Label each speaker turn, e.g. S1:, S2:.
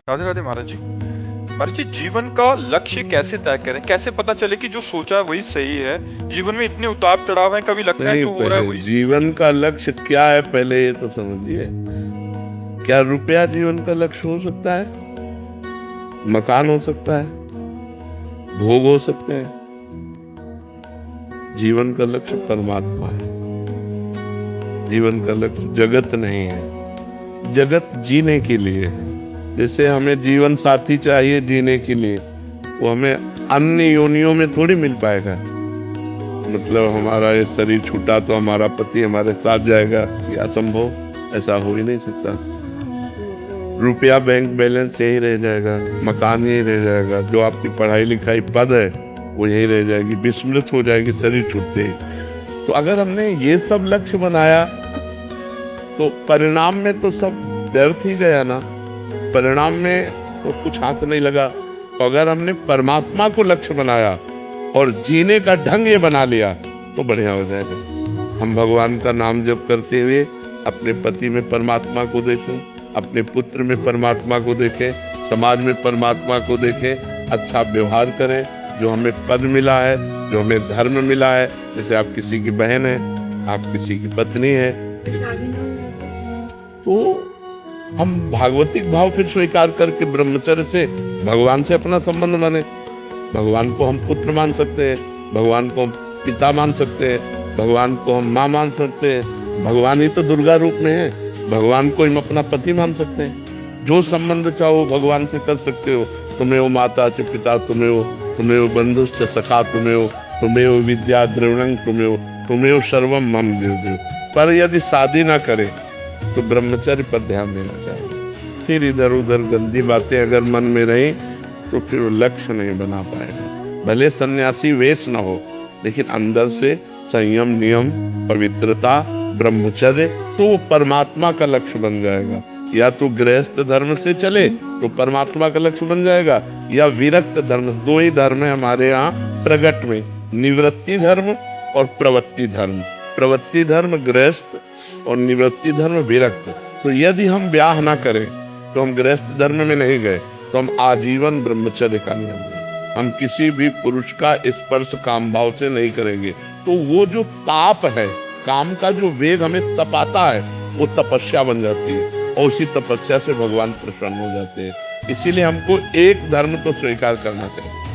S1: राधे राधे महाराज जी। महाराज जी, जीवन का लक्ष्य कैसे तय करें? कैसे पता चले कि जो सोचा है वही सही है? जीवन में इतने उतार चढ़ाव हैं, कभी लगता है
S2: नहीं,
S1: जो हो रहा है वही।
S2: जीवन का लक्ष्य क्या है पहले ये तो समझिए। क्या रुपया जीवन का लक्ष्य हो सकता है? मकान हो सकता है, भोग हो सकते हैं। जीवन का लक्ष्य परमात्मा है। जीवन का लक्ष्य जगत नहीं है। जगत जीने के लिए है। जैसे हमें जीवन साथी चाहिए जीने के लिए, वो हमें अन्य योनियों में थोड़ी मिल पाएगा। मतलब हमारा ये शरीर छूटा तो हमारा पति हमारे साथ जाएगा, ये असंभव, ऐसा हो ही नहीं सकता। रुपया बैंक बैलेंस यही रह जाएगा, मकान यही रह जाएगा, जो आपकी पढ़ाई लिखाई पद है वो यही रह जाएगी, विस्मृत हो जाएगी शरीर छूटते ही। तो अगर हमने ये सब लक्ष्य बनाया तो परिणाम में तो सब व्यर्थ ही गया ना। परिणाम में तो कुछ हाथ नहीं लगा। तो अगर हमने परमात्मा को लक्ष्य बनाया और जीने का ढंग ये बना लिया तो बढ़िया हो जाएगा। हम भगवान का नाम जप करते हुए अपने पति में परमात्मा को देखें, अपने पुत्र में परमात्मा को देखें, समाज में परमात्मा को देखें, अच्छा व्यवहार करें। जो हमें पद मिला है, जो हमें धर्म मिला है, जैसे आप किसी की बहन है, आप किसी की पत्नी है, तो हम भागवतिक भाव फिर स्वीकार करके ब्रह्मचर्य से भगवान से अपना संबंध माने। भगवान को हम पुत्र मान सकते हैं, भगवान को हम पिता मान सकते हैं, भगवान को हम माँ मान सकते हैं। भगवान ही तो दुर्गा रूप में है। भगवान को हम अपना पति मान सकते हैं। जो संबंध चाहो भगवान से कर सकते हो। तुम्हें वो माता च पिता, तुम्हें वो बंधुश्च सखा, तुम्हें वो विद्या द्रविणं, तुम्हें वो सर्वम मम देव। पर यदि शादी ना करे तो ब्रह्मचर्य पर ध्यान देना चाहिए। फिर इधर उधर गंदी बातें अगर मन में रही तो फिर वो लक्ष्य नहीं बना पाएगा। भले सन्यासी वेश न हो, लेकिन अंदर से संयम, नियम, पवित्रता, ब्रह्मचर्य, तो वो परमात्मा का लक्ष्य बन जाएगा। या तो गृहस्थ धर्म से चले तो परमात्मा का लक्ष्य बन जाएगा, या विरक्त धर्म। दो ही धर्म है हमारे यहाँ प्रगट में, निवृत्ति धर्म और प्रवृत्ति धर्म। प्रवृत्ति धर्म गृहस्थ और निवृत्ति धर्म विरक्त। तो यदि हम ब्याह ना करें तो हम गृहस्थ धर्म में नहीं गए, तो हम आजीवन ब्रह्मचर्य का नियम है। हम किसी भी पुरुष का स्पर्श काम भाव से नहीं करेंगे। तो वो जो ताप है, काम का जो वेग हमें तपाता है, वो तपस्या बन जाती है, और उसी तपस्या से भगवान प्रसन्न हो जाते हैं। इसीलिए हमको एक धर्म तो स्वीकार करना चाहिए।